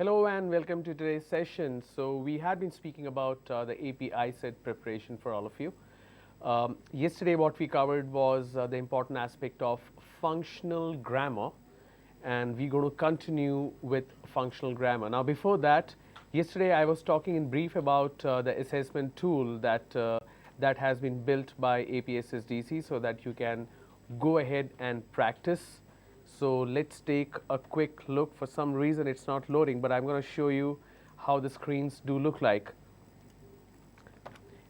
Hello and welcome to today's session. So we had been speaking about the AP ICET preparation for all of you. Yesterday what we covered was the important aspect of functional grammar, and we're going to continue with functional grammar. Now before that, yesterday I was talking in brief about the assessment tool that has been built by APSSDC so that you can go ahead and practice. So let's take a quick look. For some reason it's not loading, but I'm going to show you how the screens do look like.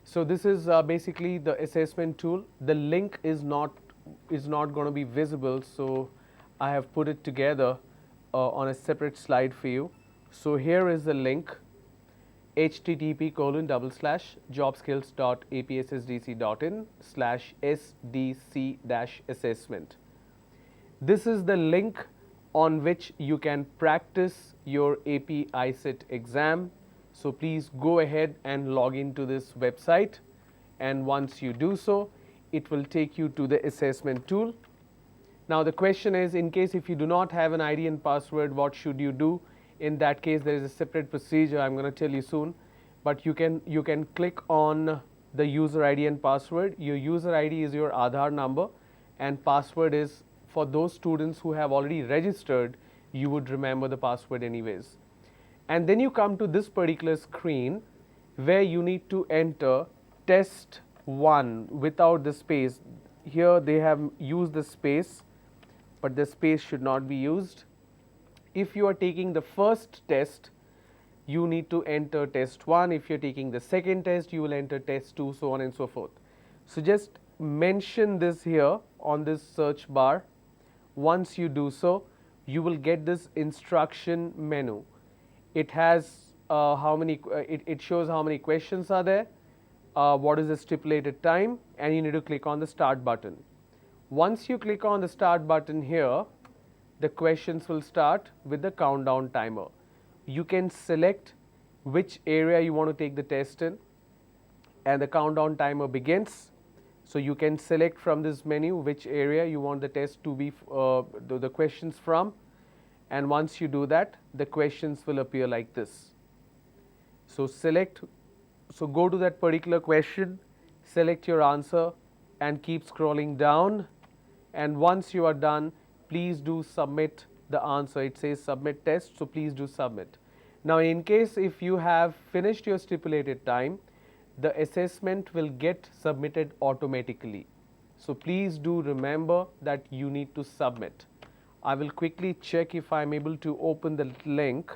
So this is basically the assessment tool. The link is not going to be visible, so I have put it together on a separate slide for you. So here is the link: http://jobskills.apssdc.in/sdc-assessment. This is the link on which you can practice your AP ICET exam. So please go ahead and log into this website, and once you do so, it will take you to the assessment tool. Now the question is, in case if you do not have an ID and password, what should you do? In that case, there is a separate procedure I'm going to tell you soon, but you can click on the user ID and password. Your user ID is your Aadhaar number, and password is for those students who have already registered. You would remember the password anyways. And then you come to this particular screen where you need to enter test 1 without the space. Here they have used the space, but the space should not be used. If you are taking the first test, you need to enter test 1. If you are taking the second test, you will enter test 2, so on and so forth. So just mention this here on this search bar. Once you do so, you will get this instruction menu. It has it shows how many questions are there, what is the stipulated time, and you need to click on the start button. Once you click on the start button here, the questions will start with the countdown timer. You can select which area you want to take the test in, and the countdown timer begins. So you can select from this menu which area you want the test to be the questions from, and once you do that, the questions will appear like this. So go to that particular question, select your answer, and keep scrolling down, and once you are done, please do submit the answer. It says submit test, so please do submit. Now in case if you have finished your stipulated time, the assessment will get submitted automatically. So please do remember that you need to submit. I will quickly check if I am able to open the link.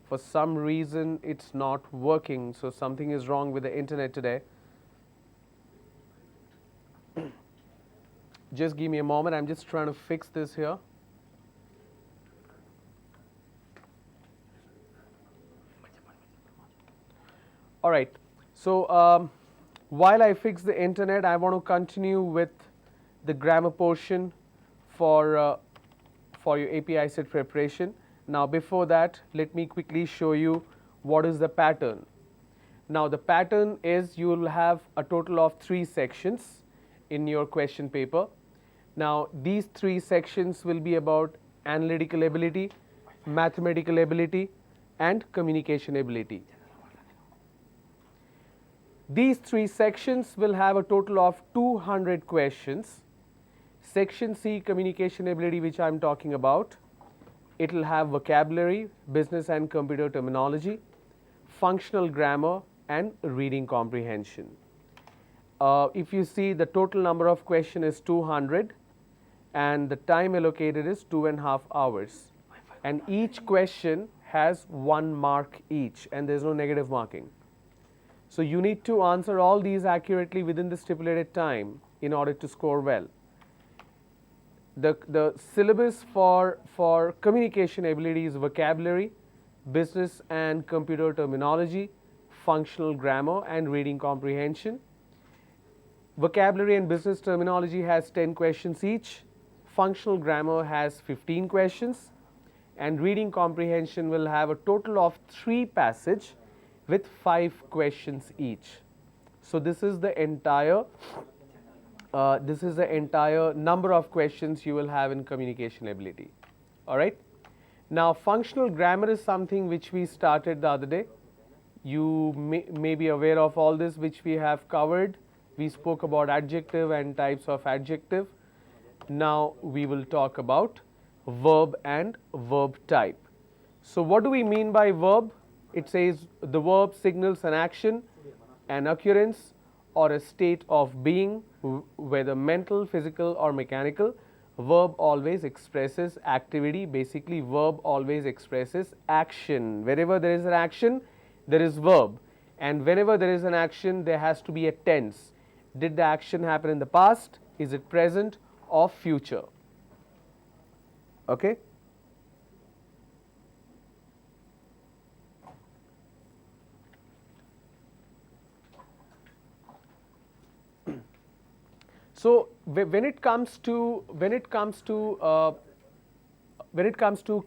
For some reason it's not working, so something is wrong with the internet today. Just give me a moment, I'm just trying to fix this here. All right. So while I fix the internet, I want to continue with the grammar portion for your AP ICET preparation. Now before that, let me quickly show you what is the pattern. Now the pattern is you will have a total of 3 sections in your question paper. Now these 3 sections will be about analytical ability, mathematical ability, and communication ability. These 3 sections will have a total of 200 questions. Section C, communication ability, which I am talking about, it will have vocabulary, business and computer terminology, functional grammar, and reading comprehension. If you see, the total number of questions is 200, and the time allocated is 2.5 hours. And each question has 1 mark each, and there is no negative marking. So you need to answer all these accurately within the stipulated time in order to score well. The syllabus for communication ability is vocabulary, business and computer terminology, functional grammar, and reading comprehension. Vocabulary and business terminology has 10 questions each. Functional grammar has 15 questions, and reading comprehension will have a total of 3 passages with 5 questions each. So this is the entire number of questions you will have in communication ability. All right. Now, functional grammar is something which we started the other day. You may be aware of all this, which we have covered. We spoke about adjective and types of adjective. Now we will talk about verb and verb type. So what do we mean by verb? It says the verb signals an action, an occurrence, or a state of being, whether mental, physical, or mechanical. Verb always expresses activity. Basically, verb always expresses action. Wherever there is an action, there is verb. And whenever there is an action, there has to be a tense. Did the action happen in the past? Is it present or future? Okay? So when it comes to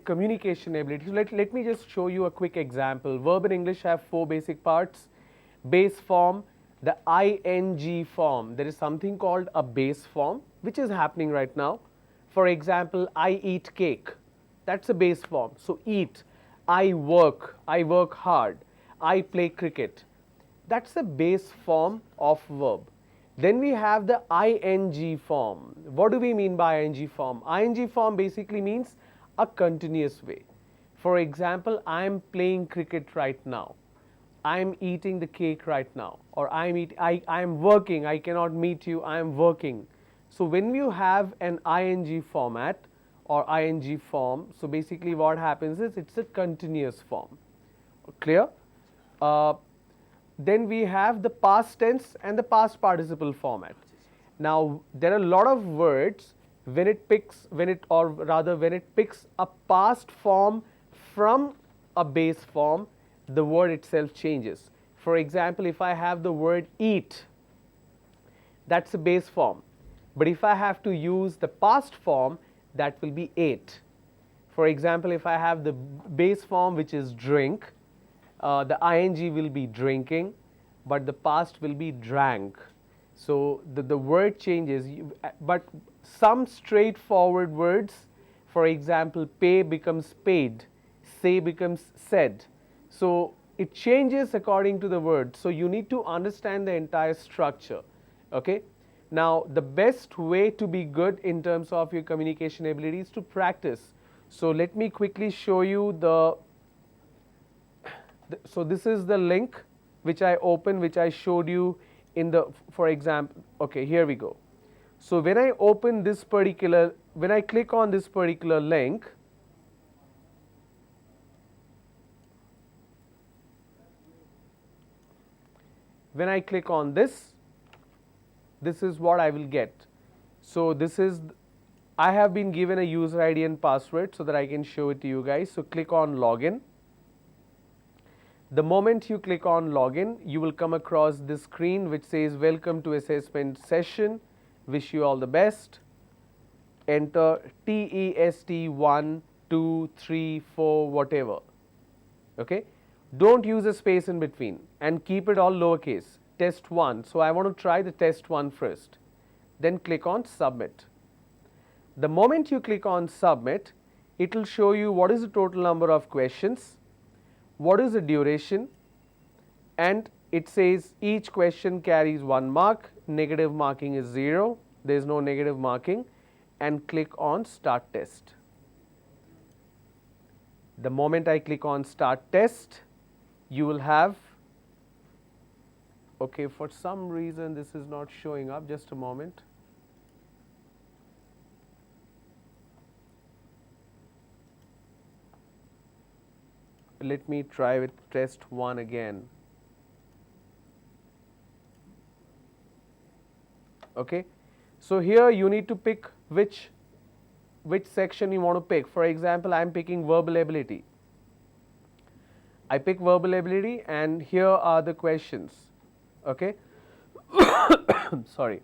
communication ability, so let me just show you a quick example. Verb in English have 4 basic parts: base form, the ing form. There is something called a base form which is happening right now. For example, I eat cake. That's a base form. So eat. I work hard. I play cricket. That's a base form of verb. Then we have the ing form. What do we mean by ing form? Ing form basically means a continuous way. For example, I am playing cricket right now. I am eating the cake right now. Or I am working. I cannot meet you. I am working. So when you have an ing format or ing form, so basically what happens is it's a continuous form. Clear? Then we have the past tense and the past participle format. Now there are a lot of words when it picks a past form from a base form, the word itself changes. For example, if I have the word eat, that's a base form. But if I have to use the past form, that will be ate. For example, if I have the base form which is drink, the ing will be drinking, but the past will be drank. So the word changes, but some straightforward words, for example, pay becomes paid, say becomes said. So it changes according to the word. So you need to understand the entire structure. Okay. Now the best way to be good in terms of your communication ability is to practice. So let me quickly show you so this is the link which I opened, which I showed you in the, for example, okay, here we go. So when I open this particular, when I click on this particular link, when I click on this is what I will get. So this is, I have been given a user ID and password so that I can show it to you guys. So click on login. The moment you click on login, you will come across this screen which says welcome to assessment session, wish you all the best. Enter TEST 1, 2, 3, 4, whatever. Okay. Don't use a space in between and keep it all lowercase. Test 1. So I want to try the test 1 first. Then click on submit. The moment you click on submit, it will show you what is the total number of questions, what is the duration, and it says each question carries 1 mark, negative marking is 0, there is no negative marking, and click on start test. The moment I click on start test, you will have, okay, for some reason this is not showing up, just a moment. Let me try with test 1 again. Okay, so here you need to pick which section you want to pick. For example, I am picking verbal ability. I pick verbal ability and here are the questions. Okay. Sorry.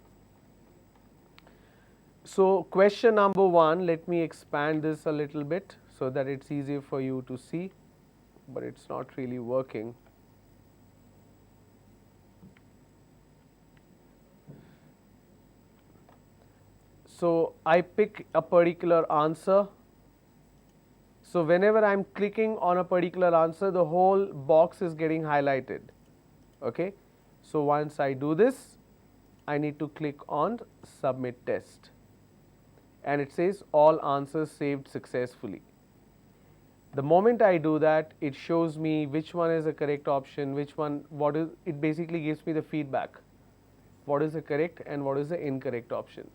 So question number 1, let me expand this a little bit so that it's easier for you to see, but it's not really working. So I pick a particular answer. So whenever I'm clicking on a particular answer, the whole box is getting highlighted. Okay. So once I do this, I need to click on submit test, and it says all answers saved successfully. The moment I do that, it shows me which one is the correct option, which one, what is, it basically gives me the feedback. What is the correct and what is the incorrect option.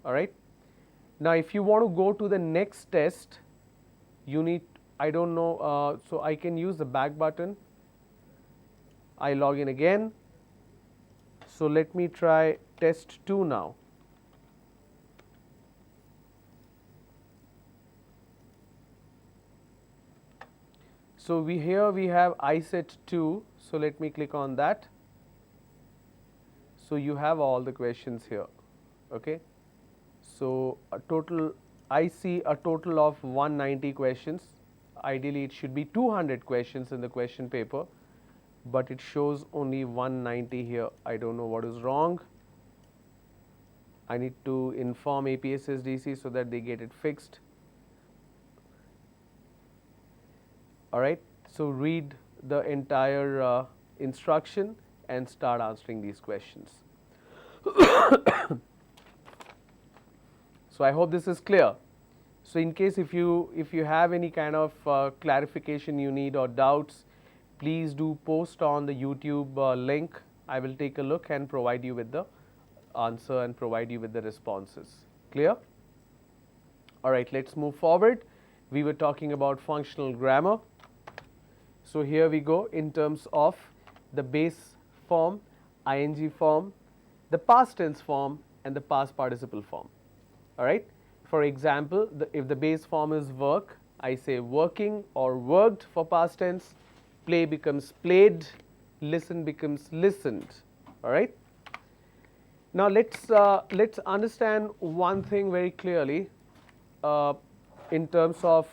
All right. Now, if you want to go to the next test, you need, I don't know, so I can use the back button. I log in again. So let me try test 2 now. So here we have ICET 2. So let me click on that. So you have all the questions here. Okay. So a total, I see a total of 190 questions. Ideally it should be 200 questions in the question paper, but it shows only 190 here. I don't know what is wrong. I need to inform APSSDC so that they get it fixed. All right. So read the entire instruction and start answering these questions. So I hope this is clear. So in case if you have any kind of clarification you need or doubts, please do post on the YouTube link. I will take a look and provide you with the answer and provide you with the responses. Clear? All right, let's move forward. We were talking about functional grammar. So here we go in terms of the base form, ing form, the past tense form and the past participle form. All right. For example, if the base form is work, I say working or worked for past tense. Play becomes played. Listen becomes listened. All right. Now let's understand one thing very clearly in terms of.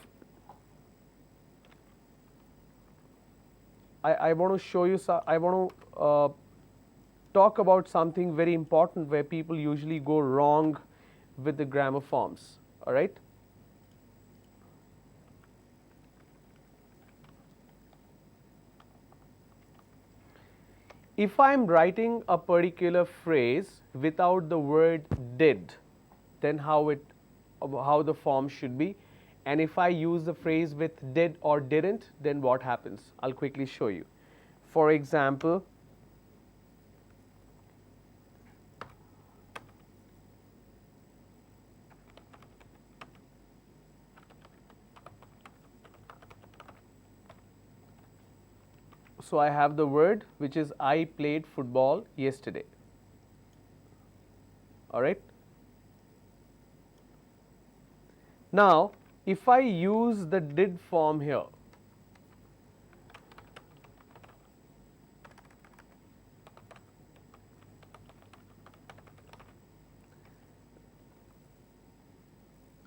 I want to show you. I want to talk about something very important where people usually go wrong with the grammar forms. All right. If I am writing a particular phrase without the word did, then how the form should be. And if I use the phrase with did or didn't, then what happens? I'll quickly show you. For example, so I have the word which is I played football yesterday. All right. Now, if I use the did form here,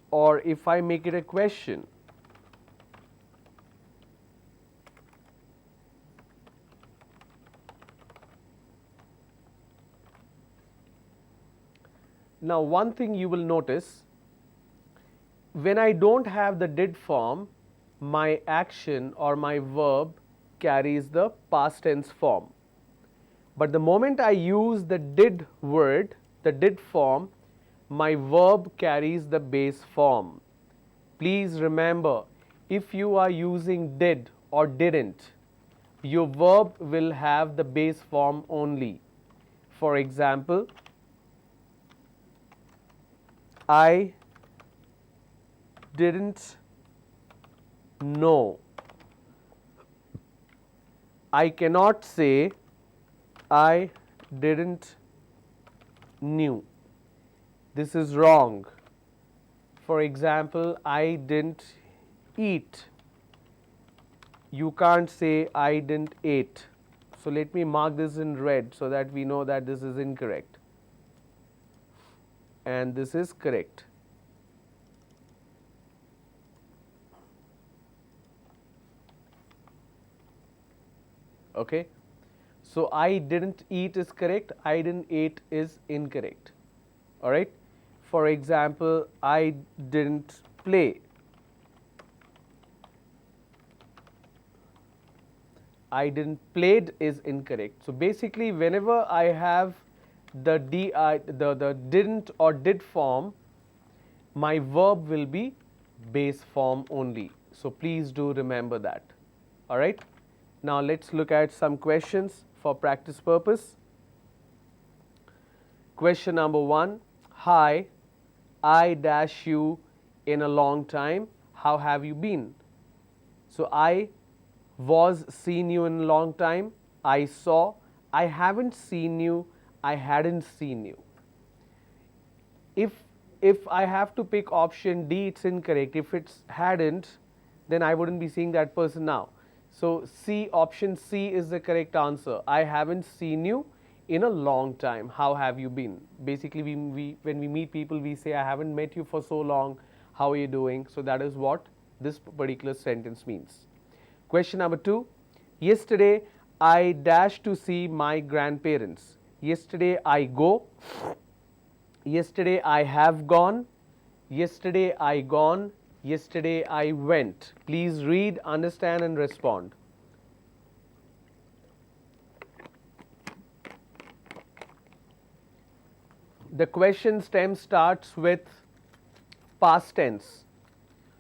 or if I make it a question, now one thing you will notice, when I don't have the did form, my action or my verb carries the past tense form. But the moment I use the did word, the did form, my verb carries the base form. Please remember, if you are using did or didn't, your verb will have the base form only. For example, I didn't know. I cannot say I didn't knew. This is wrong. For example, I didn't eat. You can't say I didn't eat. So let me mark this in red so that we know that this is incorrect and this is correct. Okay. So I didn't eat is correct, I didn't eat is incorrect. All right. For example, I didn't play. I didn't played is incorrect. So basically, whenever I have the the didn't or did form, my verb will be base form only. So please do remember that. All right. Now let's look at some questions for practice purpose. Question number 1. Hi, I dash you in a long time. How have you been? So I was seen you in a long time. I saw. I haven't seen you. I hadn't seen you. If I have to pick option D, it's incorrect. If it's hadn't, then I wouldn't be seeing that person now. So C, option C is the correct answer. I haven't seen you in a long time. How have you been? Basically, when we meet people, we say, I haven't met you for so long. How are you doing? So that is what this particular sentence means. Question number 2. Yesterday, I dashed to see my grandparents. Yesterday, I go. Yesterday, I have gone. Yesterday, I gone. Yesterday, I went. Please read, understand, and respond. The question stem starts with past tense.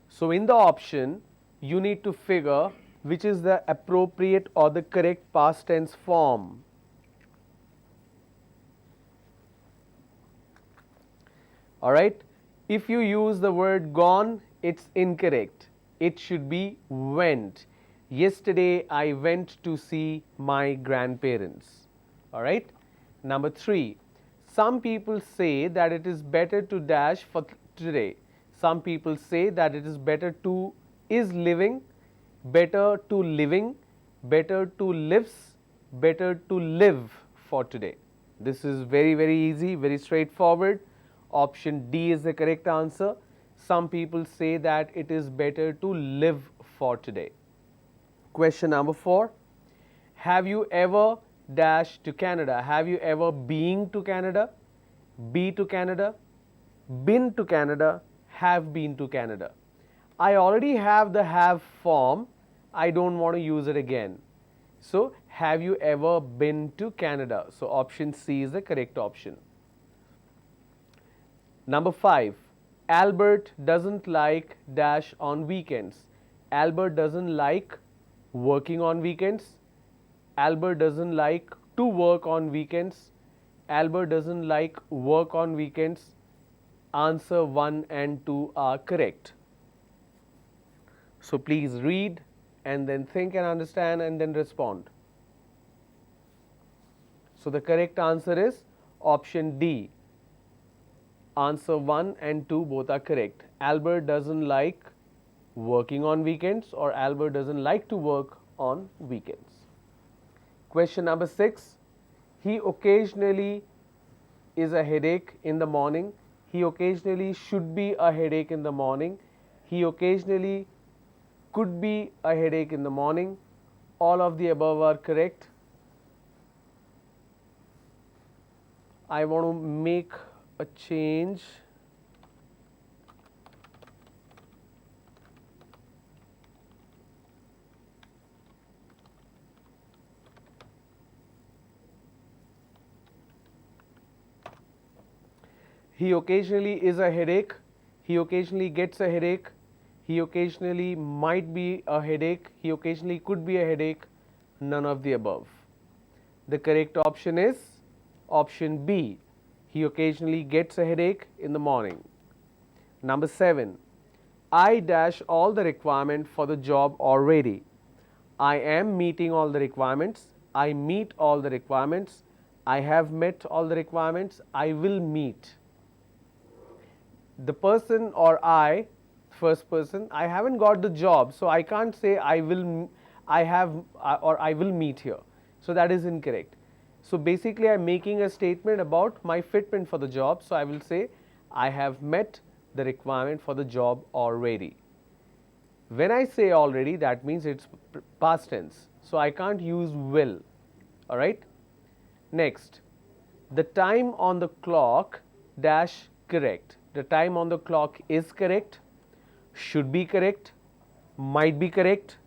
So in the option, you need to figure which is the appropriate or the correct past tense form. All right. If you use the word gone, it's incorrect. It should be went. Yesterday, I went to see my grandparents. All right. Number 3. Some people say that it is better to dash for today. Some people say that it is better to is living, better to living, better to lives, better to live for today. This is very, very easy, very straightforward. Option D is the correct answer. Some people say that it is better to live for today. Question number 4. Have you ever dashed to Canada? Have you ever been to Canada? Be to Canada? Been to Canada? Have been to Canada? I already have the have form. I don't want to use it again. So, have you ever been to Canada? So, option C is the correct option. Number 5. Albert doesn't like dash on weekends. Albert doesn't like working on weekends. Albert doesn't like to work on weekends. Albert doesn't like work on weekends. Answer 1 and 2 are correct. So please read and then think and understand and then respond. So the correct answer is option D. Answer 1 and 2 both are correct. Albert doesn't like working on weekends or Albert doesn't like to work on weekends. Question number 6. He occasionally is a headache in the morning. He occasionally should be a headache in the morning. He occasionally could be a headache in the morning. All of the above are correct. I want to make a change. He occasionally is a headache. He occasionally gets a headache. He occasionally might be a headache. He occasionally could be a headache. None of the above. The correct option is option B. He occasionally gets a headache in the morning. Number 7. I dash all the requirement for the job already. I am meeting all the requirements. I meet all the requirements. I have met all the requirements. I will meet. The person or I, first person, I haven't got the job, so I can't say I have or I will meet here. So that is incorrect. So basically I am making a statement about my fitment for the job. So I will say I have met the requirement for the job already. When I say already, that means it's past tense. So I can't use will. Alright. Next, the time on the clock dash correct. The time on the clock is correct, should be correct, might be correct,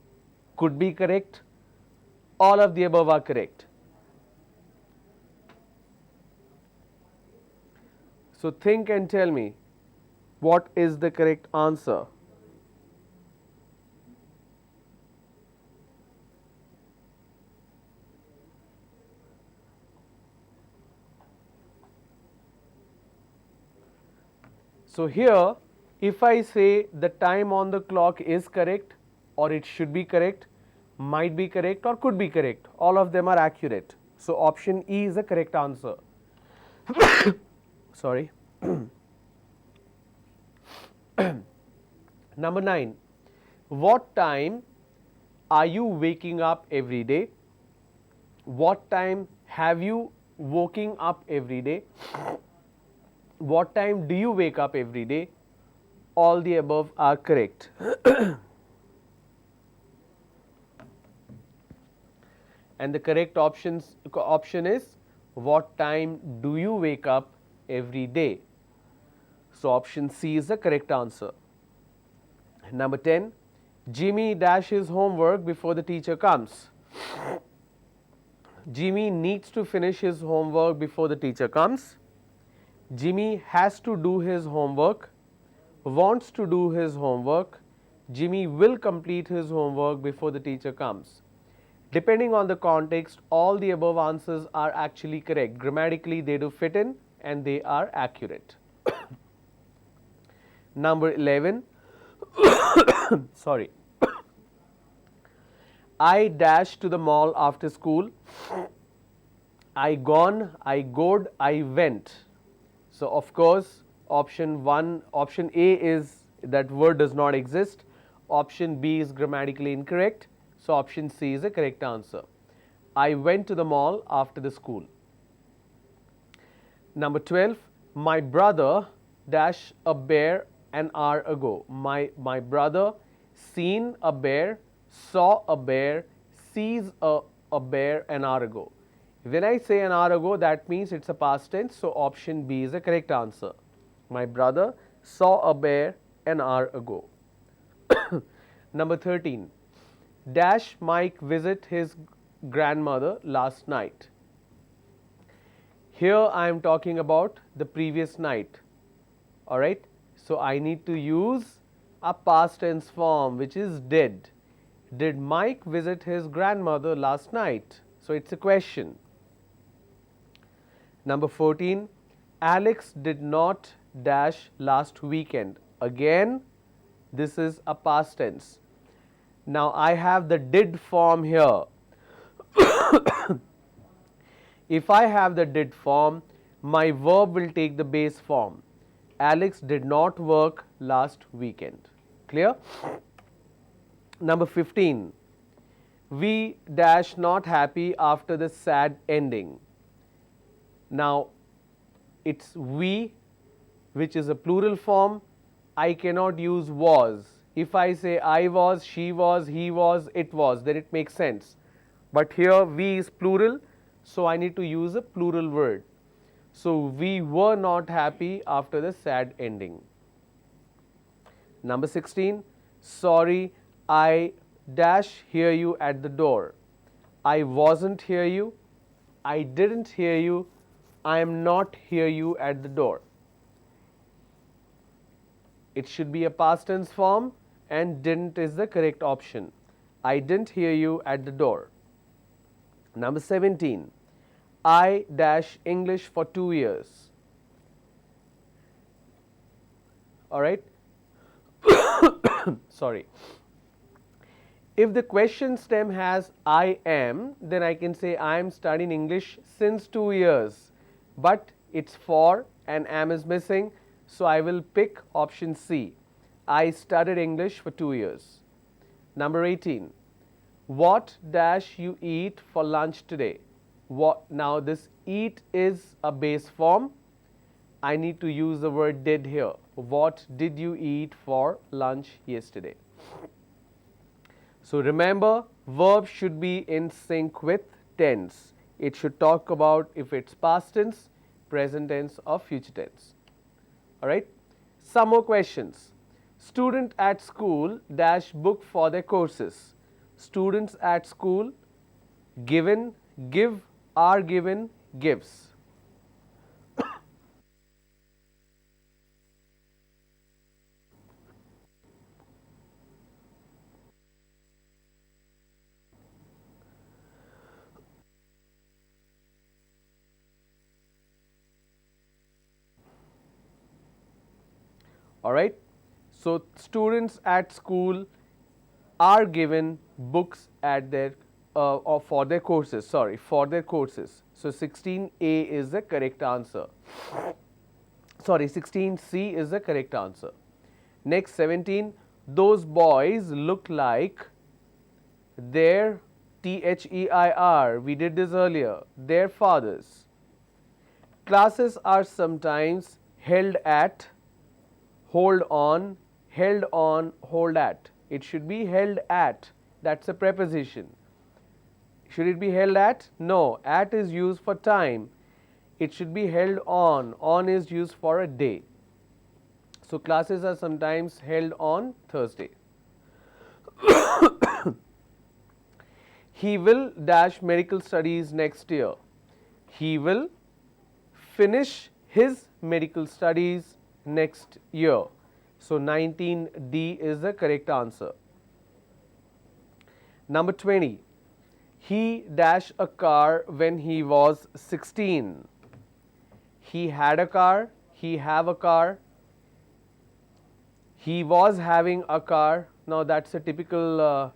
could be correct, All of the above are correct. So think and tell me, what is the correct answer? So here, if I say the time on the clock is correct, or it should be correct, might be correct, or could be correct, all of them are accurate. So option E is the correct answer. Sorry. Number 9. What time are you waking up every day? What time have you woken up every day? What time do you wake up every day? All the above are correct. And the correct option is, what time do you wake up every day? So option C is the correct answer. Number 10. Jimmy dashes homework before the teacher comes. Jimmy needs to finish his homework before the teacher comes. Jimmy has to do his homework, wants to do his homework. Jimmy will complete his homework before the teacher comes. Depending on the context, all the above answers are actually correct. Grammatically, they do fit in and they are accurate. Number 11. Sorry. I dashed to the mall after school. I gone, I goed, I went. So of course, option A is that word does not exist. Option B is grammatically incorrect. So option C is the correct answer. I went to the mall after the school. Number 12. My brother dash a bear an hour ago. My brother seen a bear, saw a bear, sees a bear an hour ago. When I say an hour ago, that means it's a past tense. So option B is the correct answer. My brother saw a bear an hour ago. Number 13. Dash Mike visit his grandmother last night. Here I am talking about the previous night. Alright. So I need to use a past tense form, which is did. Did Mike visit his grandmother last night? So it's a question. Number 14. Alex did not dash last weekend. Again, this is a past tense. Now I have the did form here. If I have the did form, my verb will take the base form. Alex did not work last weekend. Clear? Number 15. We dash not happy after the sad ending. Now it's we, which is a plural form. I cannot use was. If I say I was, she was, he was, it was, then it makes sense. But here we is plural, so I need to use a plural word. So we were not happy after the sad ending. Number 16. Sorry, I dash hear you at the door. I wasn't hear you. I didn't hear you. I am not hear you at the door. It should be a past tense form, and didn't is the correct option. I didn't hear you at the door. Number 17. I dash English for 2 years. Alright. Sorry. If the question stem has I am, then I can say I am studying English since 2 years. But it's for and am is missing, so I will pick option C. I studied English for 2 years. Number 18. What dash you eat for lunch today? Now this eat is a base form. I need to use the word did here. What did you eat for lunch yesterday? So remember, verb should be in sync with tense. It should talk about if it's past tense, present tense or future tense. Alright. Some more questions. Student at school dash book for their courses. Students at school given, give, are given, gives. Alright. So, students at school are given books at their or for their courses, sorry, for their courses. So, 16A is the correct answer. Sorry, 16C is the correct answer. Next, 17, those boys look like their THEIR, we did this earlier, their fathers. Classes are sometimes held at, hold on, hold at. It should be held at, that's a preposition. Should it be held at? No, at is used for time. It should be held on is used for a day. So, classes are sometimes held on Thursday. He will dash medical studies next year. He will finish his medical studies next year. So, 19D is the correct answer. Number 20, he dash a car when he was 16. He had a car, he have a car, he was having a car. Now, that's a typical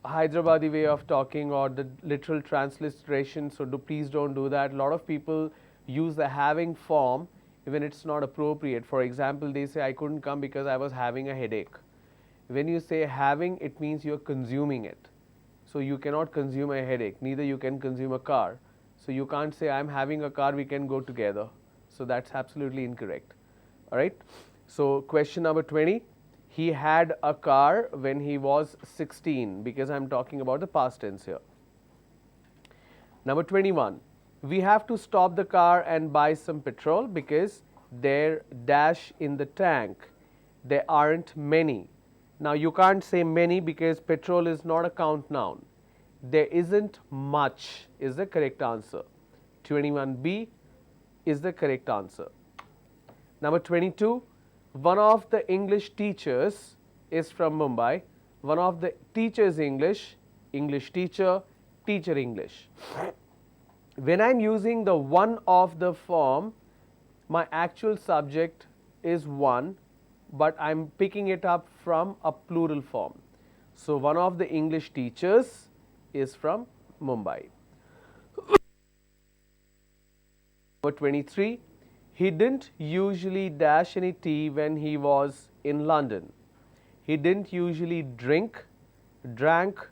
Hyderabadi way of talking or the literal transliteration. So, please don't do that. A lot of people use the having form even it's not appropriate. For example, they say I couldn't come because I was having a headache. When you say having, it means you are consuming it. So, you cannot consume a headache, neither you can consume a car. So, you can't say I am having a car, we can go together. So, that's absolutely incorrect. Alright. So, question number 20, he had a car when he was 16 because I am talking about the past tense here. Number 21, we have to stop the car and buy some petrol because there dash in the tank, there aren't many. Now, you can't say many because petrol is not a count noun. There isn't much is the correct answer. 21B is the correct answer. Number 22, one of the English teachers is from Mumbai. One of the teachers English, English teacher, teacher English. When I am using the one of the form, my actual subject is one, but I am picking it up from a plural form. So, one of the English teachers is from Mumbai. Number 23, he didn't usually dash any tea when he was in London. He didn't usually drink, drank,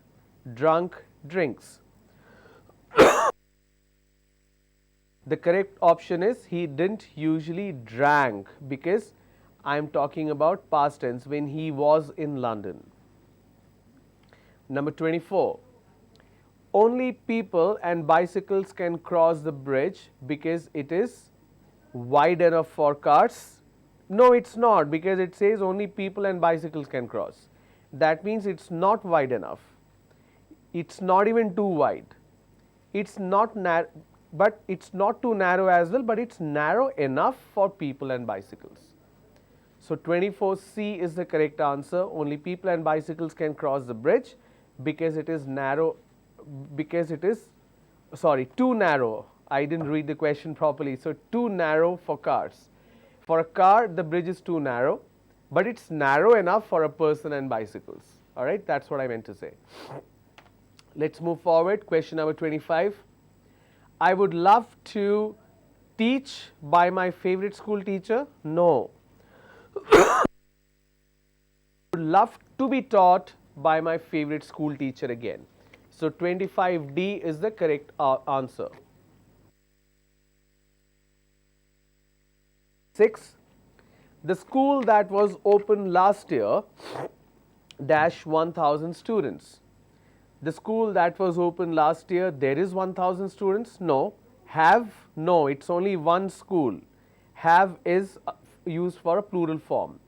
drunk, drinks. The correct option is he didn't usually drank because I am talking about past tense when he was in London. Number 24, only people and bicycles can cross the bridge because it is wide enough for cars. No, it's not, because it says only people and bicycles can cross. That means it's not wide enough. It's not even too wide. It's not narrow, but it's not too narrow as well, but it's narrow enough for people and bicycles. So, 24C is the correct answer. Only people and bicycles can cross the bridge because it is narrow, because it is, sorry, too narrow. I didn't read the question properly. So, too narrow for cars. For a car, the bridge is too narrow, but it's narrow enough for a person and bicycles. All right, that's what I meant to say. Let's move forward. Question number 25. I would love to teach by my favorite school teacher. No. I would love to be taught by my favorite school teacher again. So, 25D is the correct answer. 6. The school that was opened last year dash 1000 students. The school that was opened last year, there is 1000 students? No. Have? No, it's only one school. Have is used for a plural form.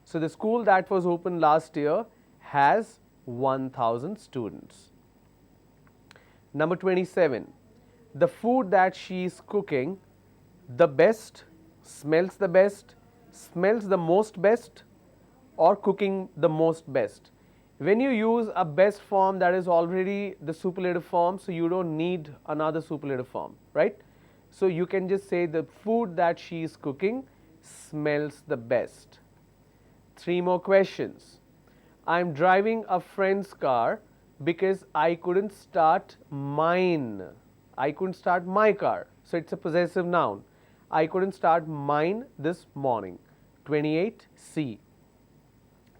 So, the school that was opened last year has 1000 students. Number 27. The food that she is cooking the best, smells the most best, or cooking the most best. When you use a best form, that is already the superlative form, so you don't need another superlative form, right? So you can just say the food that she is cooking smells the best. 3 more questions. I'm driving a friend's car because I couldn't start mine. I couldn't start my car. So it's a possessive noun. I couldn't start mine this morning. 28, C.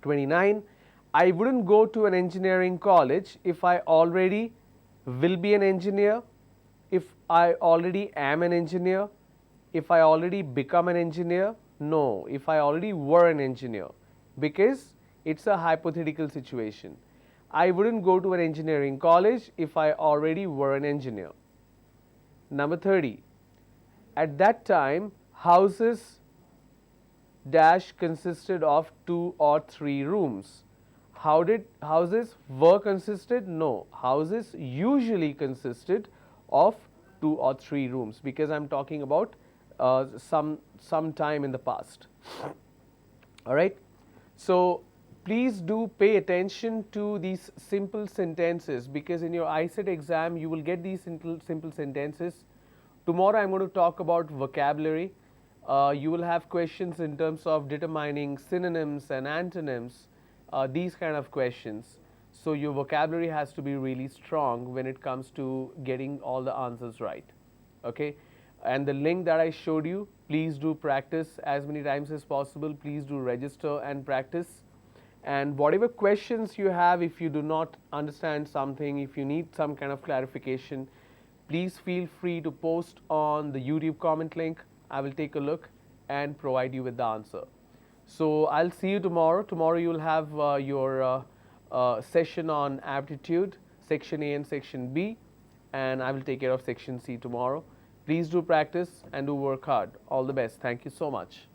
29. I wouldn't go to an engineering college if I already will be an engineer, if I already am an engineer, if I already become an engineer. No, if I already were an engineer, because it's a hypothetical situation. I wouldn't go to an engineering college if I already were an engineer. Number 30. At that time, houses dash consisted of 2 or 3 rooms. How did houses were consisted? No, houses usually consisted of 2 or 3 rooms, because I'm talking about some time in the past. All right. So please do pay attention to these simple sentences, because in your ICET exam you will get these simple sentences. Tomorrow I'm going to talk about vocabulary. You will have questions in terms of determining synonyms and antonyms, these kind of questions. So your vocabulary has to be really strong when it comes to getting all the answers right. Okay. And the link that I showed you, please do practice as many times as possible. Please do register and practice. And whatever questions you have, if you do not understand something, if you need some kind of clarification, please feel free to post on the YouTube comment link. I will take a look and provide you with the answer. So I'll see you tomorrow. Tomorrow you will have your session on aptitude, section A and section B, and I will take care of section C tomorrow. Please do practice and do work hard. All the best. Thank you so much.